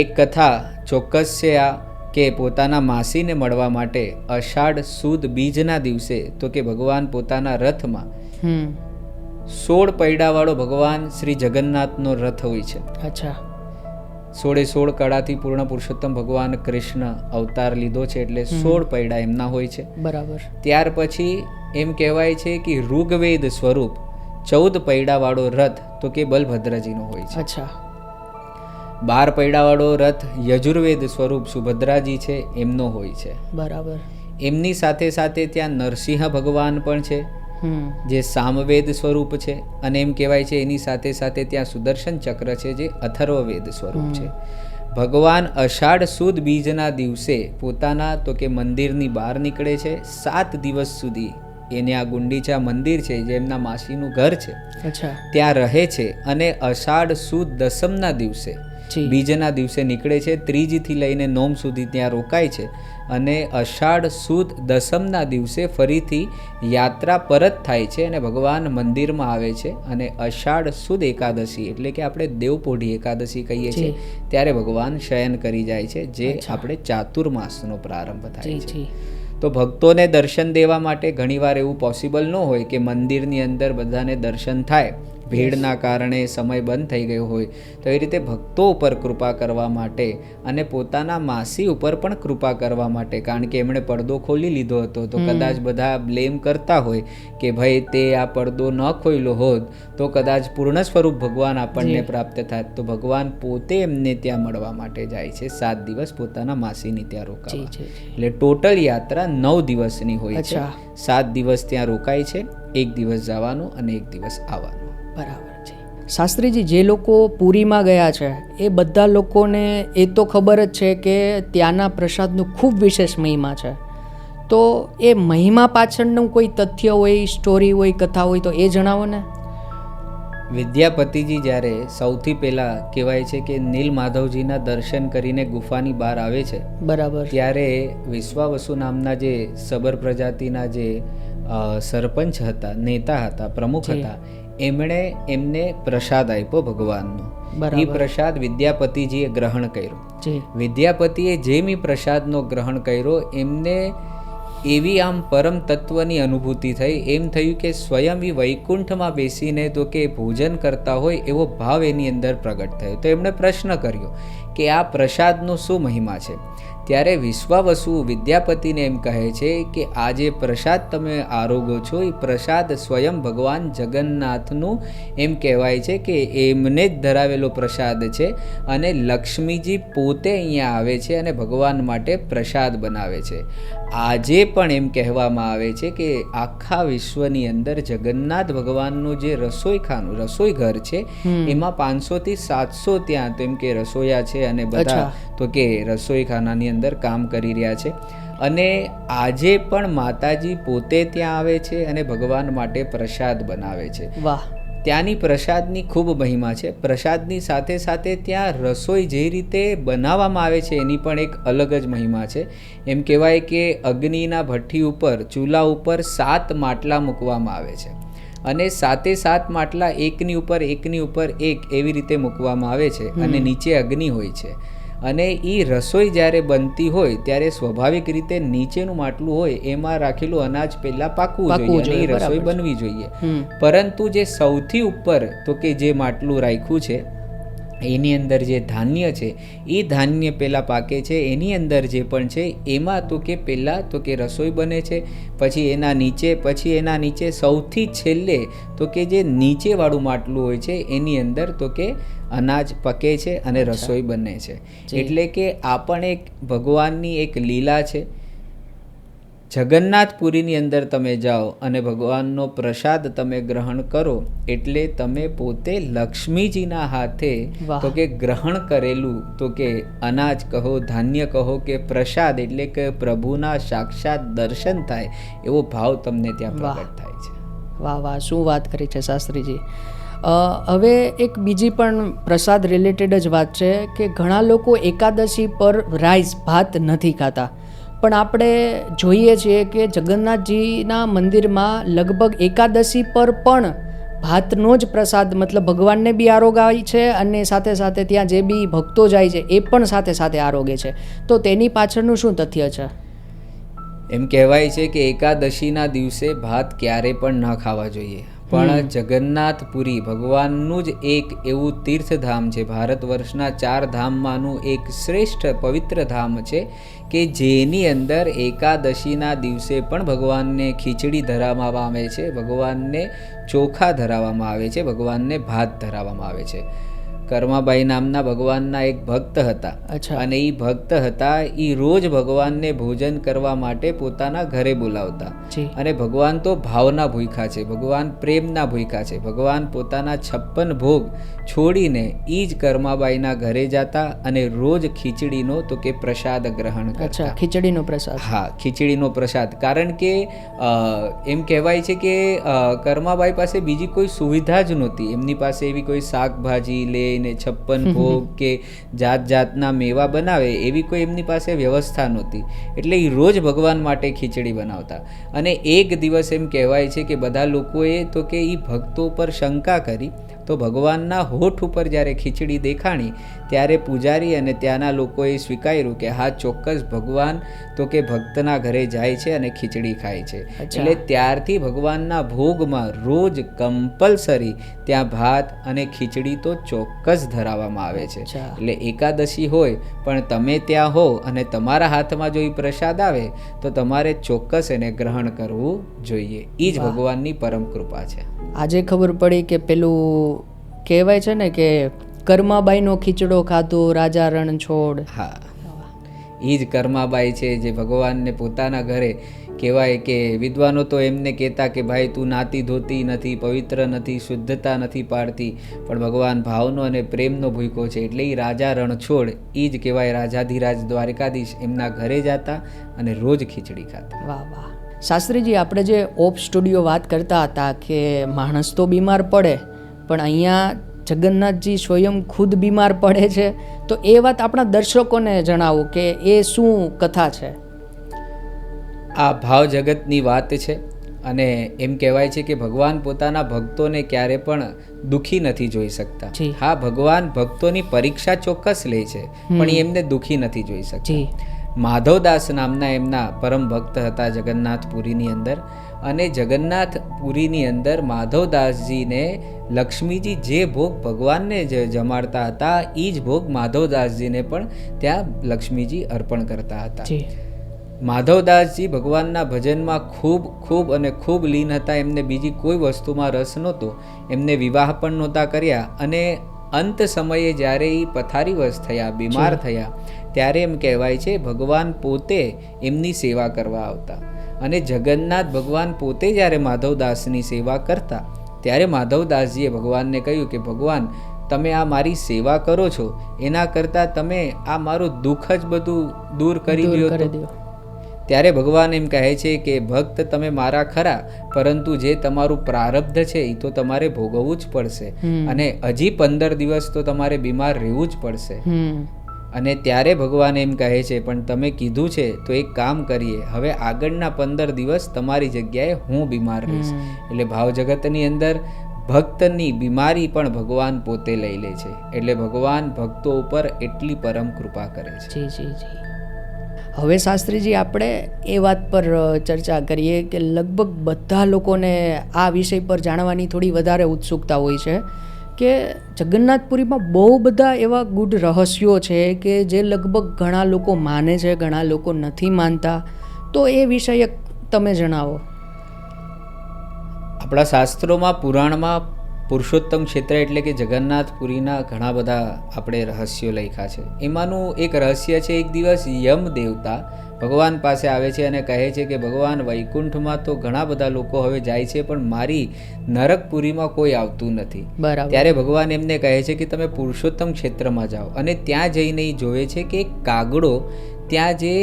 એક કથા ચોક્કસ છે આ કે પોતાના માસીને મળવા માટે અષાઢ સુદ બીજના દિવસે તો કે ભગવાન પોતાના રથમાં 16 પૈડાવાળો ભગવાન શ્રી જગન્નાથનો રથ હોય છે. અચ્છા. 16 કળાથી પૂર્ણ પુરુષોત્તમ ભગવાન કૃષ્ણ અવતાર લીધો છે એટલે 16 પૈડા એમના હોય છે. બરાબર. ત્યાર પછી એમ કહેવાય છે કે ઋગ્વેદ સ્વરૂપ 14 પૈડાવાળો રથ તો કે બલભદ્રજીનો હોય છે. અચ્છા. 12 પૈડાવાળો રથ યજુર્વેદ સ્વરૂપ સુભદ્રાજી છે એમનો હોય છે. બરાબર. એમની સાથે સાથે ત્યાં નરસિંહ ભગવાન પણ છે જે સામવેદ સ્વરૂપ છે અને એમ કહેવાય છે એની સાથે સાથે ત્યાં સુદર્શન ચક્ર છે જે અથર્વવેદ સ્વરૂપ છે. ભગવાન અષાઢ સુદ બીજના દિવસે પોતાના તો કે મંદિરની બહાર નીકળે છે. 7 દિવસ સુધી એને આ ગુંડીચા મંદિર છે જે એમના માસીનું ઘર છે ત્યાં રહે છે અને અષાઢ સુદ દસમના દિવસે બીજના દિવસે નીકળે છે. 3 થી લઈને 9 સુધી ત્યાં રોકાય છે અને અષાઢ સુદ દસમના દિવસે ફરીથી યાત્રા પરત થાય છે અને ભગવાન મંદિરમાં આવે છે અને અષાઢ સુદ એકાદશી એટલે કે આપણે દેવપોઢી એકાદશી કહીએ છીએ ત્યારે ભગવાન શયન કરી જાય છે જે આપણે ચાતુર્માસનો પ્રારંભ થાય છે. તો ભક્તોને દર્શન દેવા માટે ઘણીવાર એવું પોસિબલ ન હોય કે મંદિરની અંદર બધાને દર્શન થાય, ભીડના કારણે સમય બંધ થઈ ગયો હોય. તો એ રીતે ભક્તો ઉપર કૃપા કરવા માટે અને પોતાના માસી ઉપર પણ કૃપા કરવા માટે, કારણ કે એમણે પડદો ખોલી લીધો હતો તો કદાચ બધા બ્લેમ કરતા હોય કે ભાઈ તે આ પડદો ન ખોલ્યો હોત તો કદાચ પૂર્ણ સ્વરૂપ ભગવાન આપણને પ્રાપ્ત થાત. તો ભગવાન પોતે એમને ત્યાં મળવા માટે જાય છે. 7 દિવસ પોતાના માસીની ત્યાં રોકાવા. એટલે ટોટલ યાત્રા 9 દિવસની હોય છે. 7 દિવસ ત્યાં રોકાય છે, 1 દિવસ જવાનું અને 1 દિવસ આવવાનું. બરાબર છે. શાસ્ત્રીજી, જે લોકો પુરીમાં ગયા છે એ બધા લોકોને એ તો ખબર જ છે કે ત્યાંના પ્રસાદનું ખૂબ વિશેષ મહિમા છે. તો એ મહિમા પાછળનું કોઈ તથ્ય હોય, સ્ટોરી હોય, કથા હોય તો એ જણાવો ને. વિદ્યાપતિજી જ્યારે સૌથી પહેલા કહેવાય છે કે નીલ માધવજીના દર્શન કરીને ગુફાની બહાર આવે છે, બરાબર, ત્યારે વિશ્વાવસુ નામના જે સબર પ્રજાતિના જે સરપંચ હતા, નેતા હતા, પ્રમુખ હતા, એમણે એમને પ્રસાદ આપ્યો ભગવાનનો. એ પ્રસાદ વિદ્યાપતિજીએ ગ્રહણ કર્યો. વિદ્યાપતિએ જેમ એ પ્રસાદનો ગ્રહણ કર્યો એમને એવી આમ પરમ તત્વની અનુભૂતિ થઈ. એમ થયું કે સ્વયં એ વૈકુંઠમાં બેસીને તો કે ભોજન કરતા હોય એવો ભાવ એની અંદર પ્રગટ થયો. તો એમણે પ્રશ્ન કર્યો કે આ પ્રસાદનો શું મહિમા છે? ત્યારે વિશ્વાવસુ વિદ્યાપતિને એમ કહે છે કે આ જે પ્રસાદ તમે આરોગો છો એ પ્રસાદ સ્વયં ભગવાન જગન્નાથનું એમ કહેવાય છે કે એમને જ ધરાવેલો પ્રસાદ છે અને લક્ષ્મીજી પોતે અહીંયા આવે છે અને ભગવાન માટે પ્રસાદ બનાવે છે. આજે પણ એમ કહેવામાં આવે છે કે આખા વિશ્વની અંદર જગન્નાથ ભગવાનનું જે રસોઈખાનું, રસોઈ ઘર છે એમાં 500 થી 700 ત્યાં તો એમ કે રસોઈયા છે અને બધા તો કે રસોઈખાનાની અંદર કામ કરી રહ્યા છે. અને આજે પણ માતાજી પોતે ત્યાં આવે છે અને ભગવાન માટે પ્રસાદ બનાવે છે. વાહ! ત્યાંની પ્રસાદની ખૂબ મહિમા છે. પ્રસાદની સાથે સાથે ત્યાં રસોઈ જે રીતે બનાવવામાં આવે છે એની પણ એક અલગ જ મહિમા છે. એમ કહેવાય કે અગ્નિના ભઠ્ઠી ઉપર, ચૂલા ઉપર 7 માટલા મૂકવામાં આવે છે અને 7 માટલા એકની ઉપર એક એવી રીતે મૂકવામાં આવે છે અને નીચે અગ્નિ હોય છે. અને એ રસોઈ જ્યારે બનતી હોય ત્યારે સ્વાભાવિક રીતે નીચેનું માટલું હોય એમાં રાખેલું અનાજ પહેલાં પાકવું જોઈએ અને એ રસોઈ બનવી જોઈએ. પરંતુ જે સૌથી ઉપર તો કે જે માટલું રાખ્યું છે એની અંદર જે ધાન્ય છે એ ધાન્ય પહેલાં પાકે છે. એની અંદર જે પણ છે એમાં તો કે પહેલાં તો કે રસોઈ બને છે, પછી એના નીચે સૌથી છેલ્લે તો કે જે નીચેવાળું માટલું હોય છે એની અંદર તો કે અનાજ પકે છે અને રસોઈ બને છે. એટલે કે આ પણ એક ભગવાનની એક લીલા છે. જગન્નાથપુરીની અંદર તમે જાઓ અને ભગવાનનો પ્રસાદ તમે ગ્રહણ કરો એટલે તમે પોતે લક્ષ્મીજીના હાથે વાહ. તો કે ગ્રહણ કરેલું તો કે અનાજ કહો, ધાન્ય કહો કે પ્રસાદ એટલે કે પ્રભુના સાક્ષાત દર્શન થાય એવો ભાવ તમને ત્યાં વાહ. પ્રગટ થાય છે. વાહ વાહ, શું વાત કરી છે શાસ્ત્રીજી. હવે એક બીજી પણ પ્રસાદ રિલેટેડ જ વાત છે કે ઘણા લોકો એકાદશી પર રાઈસ ભાત નથી ખાતા, પણ આપણે જોઈએ છીએ કે જગન્નાથજીના મંદિરમાં લગભગ એકાદશી પર પણ ભાતનો જ પ્રસાદ, મતલબ ભગવાનને બી આરોગાય છે અને સાથે સાથે ત્યાં જે બી ભક્તો જાય છે એ પણ સાથે સાથે આરોગે છે. તો તેની પાછળનું શું તથ્ય છે? એમ કહેવાય છે કે એકાદશીના દિવસે ભાત ક્યારે પણ ન ખાવા જોઈએ, પણ જગન્નાથપુરી ભગવાનનું જ એક એવું તીર્થધામ છે, ભારત વર્ષના 4 ધામમાંનું એક શ્રેષ્ઠ પવિત્ર ધામ છે કે જેની અંદર એકાદશીના દિવસે પણ ભગવાનને ખીચડી ધરાવવામાં આવે છે, ભગવાનને ચોખા ધરાવવામાં આવે છે, ભગવાનને ભાત ધરાવવામાં આવે છે. કર્માબાઈ નામના ભગવાનના એક ભક્ત હતા. અચ્છા. અને એ ભક્ત હતા, એ રોજ ભગવાનને ભોજન કરવા માટે પોતાના ઘરે બોલાવતા. જી. અને ભગવાન તો ભાવના ભૂખ્યા છે, ભગવાન પ્રેમના ભૂખ્યા છે, ભગવાન પોતાના 56 ભોગ છોડીને એ જ કર્માબાઈના ઘરે જતા અને રોજ ખીચડીનો તો કે પ્રસાદ ગ્રહણ અચ્છા, કરતા. ખીચડીનો પ્રસાદ. હા, ખીચડીનો પ્રસાદ. કારણ કે એમ કહેવાય છે કે કર્માબાઈ પાસે બીજી કોઈ સુવિધા જ નહોતી. એમની પાસે એવી કોઈ શાકભાજી લઈને 56 ભોગ કે જાત જાતના મેવા બનાવે એવી કોઈ એમની પાસે વ્યવસ્થા નહોતી. એટલે એ રોજ ભગવાન માટે ખીચડી બનાવતા. અને એક દિવસ એમ કહેવાય છે કે બધા લોકોએ તો કે એ ભક્તો પર શંકા કરી, તો ભગવાનના હોઠ ઉપર જ્યારે ખીચડી દેખાણી ત્યારે પૂજારી અને ત્યાંના લોકોએ સ્વીકાર્યું કે હા, ચોક્કસ ભગવાન તો કે ભક્તના ઘરે જાય છે અને ખીચડી ખાય છે. એટલે ત્યારથી ભગવાનના ભોગમાં રોજ કમ્પલસરી ત્યાં ભાત અને ખીચડી તો ચોક્કસ ધરાવવામાં આવે છે. એટલે એકાદશી હોય પણ તમે ત્યાં હો અને તમારા હાથમાં જો એ પ્રસાદ આવે તો તમારે ચોક્કસ એને ગ્રહણ કરવું જોઈએ. એ જ ભગવાનની પરમ કૃપા છે. આજે ખબર પડી કે પેલું કહેવાય છે ને કે કર્માબાઈનો ખીચડો ખાધો રાજા રણછોડ. હા, એ જ કર્માબાઈ છે જે ભગવાનને પોતાના ઘરે કહેવાય કે વિદ્વાનો તો એમને કહેતા કે ભાઈ તું નાતી ધોતી નથી, પવિત્ર નથી, શુદ્ધતા નથી પાડતી, પણ ભગવાન ભાવનો અને પ્રેમનો ભૂખ્યો છે. એટલે એ રાજા રણછોડ, એ જ કહેવાય રાજાધિરાજ દ્વારકાધીશ, એમના ઘરે જતા અને રોજ ખીચડી ખાતા. વાહ વાહ. શાસ્ત્રીજી, આપણે જે ઓપ સ્ટુડિયો વાત કરતા હતા કે માણસ તો બીમાર પડે, પણ અહીંયા જગન્નાથજી સ્વયં ખુદ બીમાર પડે છે, તો એ વાત આપણા દર્શકોને જણાવો કે એ શું કથા છે? આ ભાવ જગતની વાત છે અને એમ કહેવાય છે કે ભગવાન પોતાના ભક્તોને ક્યારે પણ દુઃખી નથી જોઈ શકતા. હા, ભગવાન ભક્તોની પરીક્ષા ચોક્કસ લે છે, પણ એ એમને દુઃખી નથી જોઈ શકતા. માધવદાસ નામના એમના પરમ ભક્ત હતા જગન્નાથપુરીની અંદર, અને જગન્નાથપુરીની અંદર માધવદાસજીને લક્ષ્મીજી જે ભોગ ભગવાનને જમાડતા હતા એ જ ભોગ માધવદાસજીને પણ ત્યાં લક્ષ્મીજી અર્પણ કરતા હતા. માધવદાસજી ભગવાનના ભજનમાં ખૂબ અને ખૂબ લીન હતા. એમને બીજી કોઈ વસ્તુમાં રસ નહોતો. એમને વિવાહ પણ નહોતા કર્યા અને અંત સમયે જ્યારે એ પથારીવશ થયા, બીમાર થયા, ત્યારે એમ કહેવાય છે ભગવાન પોતે એમની સેવા કરવા આવતા. અને જગન્નાથ ભગવાન પોતે જ્યારે માધવદાસની સેવા કરતા ત્યારે માધવદાસજીએ ભગવાનને કહ્યું કે ભગવાન, તમે આ મારી સેવા કરો છો એના કરતાં તમે આ મારું દુઃખ જ બધું દૂર કરી દો. ત્યારે ભગવાન એમ કહે છે કે ભક્ત, તમે મારા ખરા, પરંતુ જે તમારું પ્રારબ્ધ છે એ તો તમારે ભોગવવું જ પડશે અને હજી 15 દિવસ તો તમારે બીમાર રહેવું જ પડશે. અને ત્યારે ભગવાન એમ કહે છે પણ તમે કીધું છે તો એક કામ કરીએ, હવે આગળના 15 દિવસ તમારી જગ્યાએ હું બીમાર રહીશ. એટલે ભાવ જગતની અંદર ભક્તની બીમારી પણ ભગવાન પોતે લઈ લે છે. એટલે ભગવાન ભક્તો ઉપર એટલી પરમ કૃપા કરે છે. હવે શાસ્ત્રીજી, આપણે એ વાત પર ચર્ચા કરીએ કે લગભગ બધા લોકોને આ વિષય પર જાણવાની થોડી વધારે ઉત્સુકતા હોય છે કે જગન્નાથપુરીમાં બહુ બધા એવા ગૂઢ રહસ્યો છે કે જે લગભગ ઘણા લોકો માને છે, ઘણા લોકો નથી માનતા. તો એ વિષય તમે જણાવો. આપણા શાસ્ત્રોમાં, પુરાણમાં પુરુષોત્તમ ક્ષેત્ર એટલે કે જગન્નાથપુરીના ઘણા બધા આપણે રહસ્યો લખ્યા છે. એમાંનું એક રહસ્ય છે, એક દિવસ યમ દેવતા ભગવાન પાસે આવે છે અને કહે છે કે ભગવાન, વૈકુંઠમાં તો ઘણા બધા લોકો હવે જાય છે, પણ મારી નરકપુરીમાં કોઈ આવતું નથી. બરાબર. ત્યારે ભગવાન એમને કહે છે કે તમે પુરુષોત્તમ ક્ષેત્રમાં જાઓ. અને ત્યાં જઈને એ જોવે છે કે એક કાગડો ત્યાં જે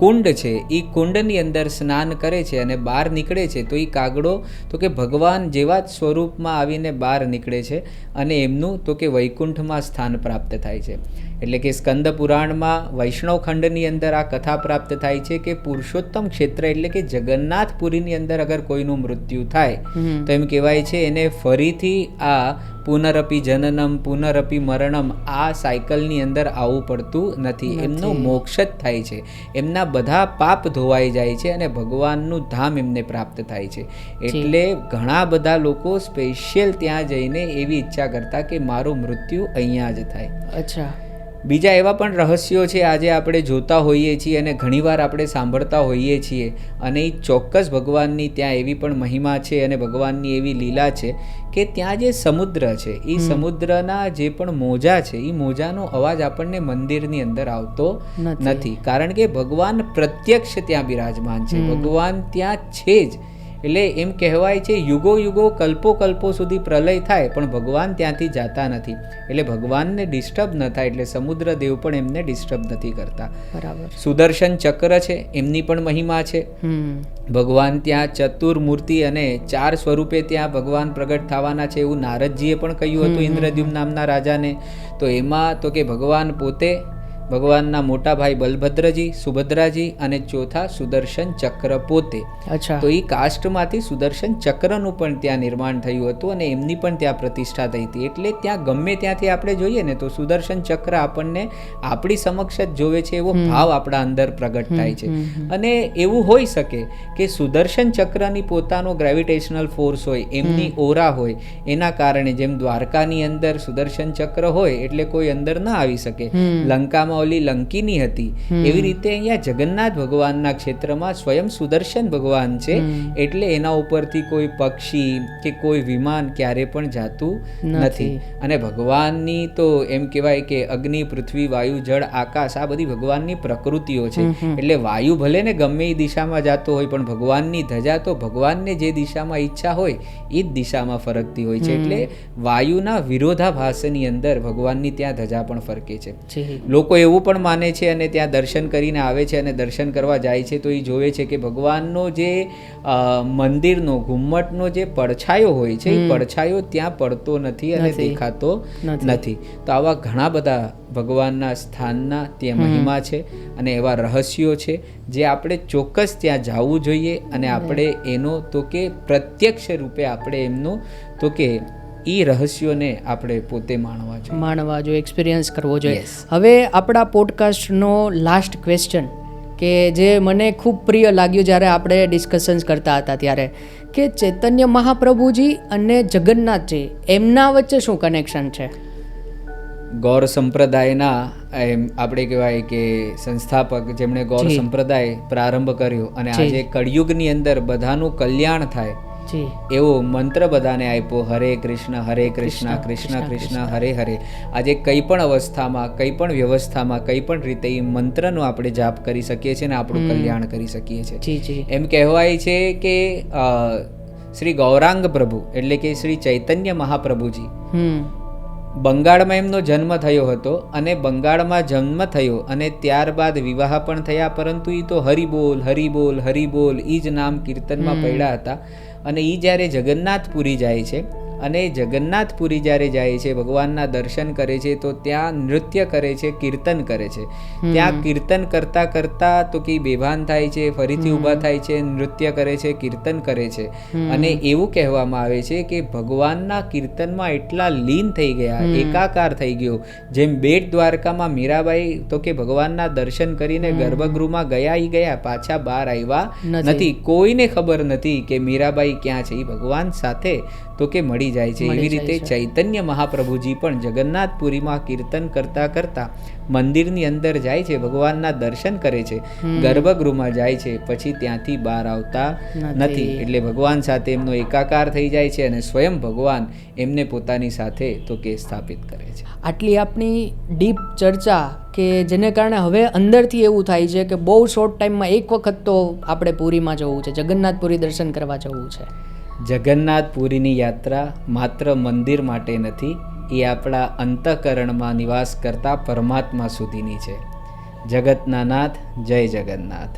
કુંડ છે એ કુંડની અંદર સ્નાન કરે છે અને બહાર નીકળે છે. તો એ કાગડો તો કે ભગવાન જેવા જ સ્વરૂપમાં આવીને બહાર નીકળે છે અને એમનું તો કે વૈકુંઠમાં સ્થાન પ્રાપ્ત થાય છે. એટલે કે સ્કંદ પુરાણમાં વૈષ્ણવ ખંડની અંદર આ કથા પ્રાપ્ત થાય છે કે પુરુષોત્તમ ક્ષેત્ર એટલે કે જગન્નાથપુરીની અંદર અગર કોઈનું મૃત્યુ થાય તો એમ કહેવાય છે એને ફરીથી આ પુનરપી જનનમ પુનરપી મરણમ આ સાયકલની અંદર આવવું પડતું નથી. એમનો મોક્ષ જ થાય છે, એમના બધા પાપ ધોવાઈ જાય છે અને ભગવાનનું ધામ એમને પ્રાપ્ત થાય છે. એટલે ઘણા બધા લોકો સ્પેશિયલ ત્યાં જઈને એવી ઈચ્છા કરતા કે મારું મૃત્યુ અહીંયા જ થાય. અચ્છા. બીજા એવા પણ રહસ્યો છે આજે આપણે જોતા હોઈએ છીએ અને ઘણીવાર આપણે સાંભળતા હોઈએ છીએ. અને એ ચોક્કસ ભગવાનની ત્યાં એવી પણ મહિમા છે અને ભગવાનની એવી લીલા છે કે ત્યાં જે સમુદ્ર છે એ સમુદ્રના જે પણ મોજા છે એ મોજાનો અવાજ આપણને મંદિરની અંદર આવતો નથી, કારણ કે ભગવાન પ્રત્યક્ષ ત્યાં બિરાજમાન છે, ભગવાન ત્યાં છે જ. એટલે એમ કહેવાય છે યુગો યુગો કલ્પો કલ્પો સુધી પ્રલય થાય પણ ભગવાન ત્યાંથી જાતા નથી. એટલે ભગવાનને ડિસ્ટર્બ ન થાય એટલે સમુદ્ર દેવ પણ એમને ડિસ્ટર્બ નથી કરતા. બરાબર. સુદર્શન ચક્ર છે એમની પણ મહિમા છે. ભગવાન ત્યાં ચતુર્મૂર્તિ અને 4 સ્વરૂપે ત્યાં ભગવાન પ્રગટ થવાના છે એવું નારદજીએ પણ કહ્યું હતું ઇન્દ્રદ્યુમ્ન નામના રાજાને. તો એમાં તો કે ભગવાન પોતે, ભગવાનના મોટા ભાઈ બલભદ્રજી, સુભદ્રાજી અને ચોથા સુદર્શન ચક્ર પોતે. તો એ કાસ્ટમાંથી સુદર્શન ચક્રનું પણ ત્યાં નિર્માણ થયું હતું અને એમની પણ ત્યાં પ્રતિષ્ઠા થઈ હતી. એટલે ત્યાં ગમે ત્યાંથી આપણે જોઈએ ને તો સુદર્શન ચક્ર આપણને આપણી સમક્ષ જ જોવે છે એવો ભાવ આપણા અંદર પ્રગટ થાય છે. અને એવું હોઈ શકે કે સુદર્શન ચક્રની પોતાનો ગ્રેવિટેશનલ ફોર્સ હોય, એમની ઓરા હોય, એના કારણે જેમ દ્વારકાની અંદર સુદર્શન ચક્ર હોય એટલે કોઈ અંદર ના આવી શકે, લંકામાં ઓલી લંકીની હતી, એવી રીતે અહીંયા જગન્નાથ ભગવાનના ક્ષેત્રમાં સ્વયં સુદર્શન ભગવાન છે. એટલે એના ઉપરથી કોઈ પક્ષી કે કોઈ વિમાન ક્યારે પણ જાતું નથી. અને ભગવાનની તો એમ કહેવાય કે અગ્નિ, પૃથ્વી, વાયુ, જળ, આકાશ આ બધી ભગવાનની પ્રકૃતિઓ છે. એટલે વાયુ ભલે ને ગમે એ દિશામાં જાતો હોય પણ ભગવાનની ધજા તો ભગવાનને જે દિશામાં ઈચ્છા હોય એ જ દિશામાં ફરકતી હોય છે. એટલે વાયુના વિરોધાભાસની અંદર ભગવાનની ત્યાં ધજા પણ ફરકે છે. લોકો એવું પણ માને છે અને ત્યાં દર્શન કરીને આવે છે અને દર્શન કરવા જાય છે તો એ જોવે છે કે ભગવાનનો જે મંદિરનો ઘુમ્મટનો જે પડછાયો હોય છે એ પડછાયો ત્યાં પડતો નથી અને દેખાતો નથી. તો આવા ઘણા બધા ભગવાનના સ્થાનના ત્યાં મહિમા છે અને એવા રહસ્યો છે જે આપણે ચોક્કસ ત્યાં જવું જોઈએ અને આપણે એનો તો કે પ્રત્યક્ષ રૂપે આપણે એમનું તો કે એ રહસ્યોને આપણે પોતે માણવા જોઈએ, એક્સપિરિયન્સ કરવો જોઈએ. હવે આપણા પોડકાસ્ટનો લાસ્ટ ક્વેશ્ચન કે જે મને ખૂબ પ્રિય લાગ્યું જ્યારે આપણે ડિસ્કશન્સ કરતા હતા ત્યારે, કે ચૈતન્ય મહાપ્રભુજી અને જગન્નાથજી એમના વચ્ચે શું કનેક્શન છે? ગૌર સંપ્રદાયના આપણે કહેવાય કે સંસ્થાપક જેમણે ગૌર સંપ્રદાય પ્રારંભ કર્યો અને આજે કળિયુગની અંદર બધાનું કલ્યાણ થાય એવો મંત્ર બધાને આપ્યો, હરે કૃષ્ણ કૃષ્ણ કૃષ્ણ હરે હરે. આજે કંઈ પણ અવસ્થામાં, કંઈ પણ વ્યવસ્થામાં, કંઈ પણ રીતે એ મંત્રનો આપણે જાપ કરી શકીએ છીએ અને આપણું કલ્યાણ કરી શકીએ છીએ. એમ કહેવાય છે કે શ્રી ગૌરાંગ પ્રભુ એટલે કે શ્રી ચૈતન્ય મહાપ્રભુજી બંગાળમાં એમનો જન્મ થયો હતો અને બંગાળમાં જન્મ થયો અને ત્યારબાદ વિવાહ પણ થયા, પરંતુ એ તો હરિબોલ હરિબોલ હરિબોલ એ જ નામ કીર્તનમાં પડ્યા હતા. અને એ જ્યારે જગન્નાથપુરી જાય છે અને જગન્નાથપુરી જ્યારે જાય છે, ભગવાનના દર્શન કરે છે તો ત્યાં નૃત્ય કરે છે, કીર્તન કરે છે. ત્યાં કીર્તન કરતા કરતા તો કે બેભાન થાય છે, ફરીથી ઊભા થાય છે, નૃત્ય કરે છે, કીર્તન કરે છે. અને એવું કહેવામાં આવે છે કે ભગવાનના કીર્તનમાં એટલા લીન થઈ ગયા, એકાકાર થઈ ગયો. જેમ બેટ દ્વારકામાં મીરાબાઈ તો કે ભગવાનના દર્શન કરીને ગર્ભગૃહમાં ગયા પાછા બહાર આવ્યા નથી, કોઈને ખબર નથી કે મીરાબાઈ ક્યાં છે. એ ભગવાન સાથે તો કે મળી જાય છે. મળી એવી રીતે જાય છે. ચૈતન્ય મહાપ્રભુજી પણ જગન્નાથપુરીમાં કીર્તન કરતા કરતા મંદિરની અંદર જાય છે, ભગવાનના દર્શન કરે છે, ગર્ભગૃહમાં જાય છે, પછી ત્યાંથી બહાર આવતા નથી. એટલે ભગવાન સાથે એમનો એકાકાર થઈ જાય છે અને સ્વયં ભગવાન એમને પોતાની સાથે તો કે સ્થાપિત કરે છે. આટલી આપણી ડીપ ચર્ચા કે જેને કારણે હવે અંદરથી એવું થાય છે કે બહુ શોર્ટ ટાઈમમાં એક વખત તો આપણે પુરીમાં જવું છે, જગન્નાથપુરી દર્શન કરવા જવું છે. જગન્નાથપુરીની યાત્રા માત્ર મંદિર માટે નથી, એ આપણા અંતઃકરણમાં નિવાસ કરતા પરમાત્મા સુધીની છે. જગતના નાથ, જય જગન્નાથ.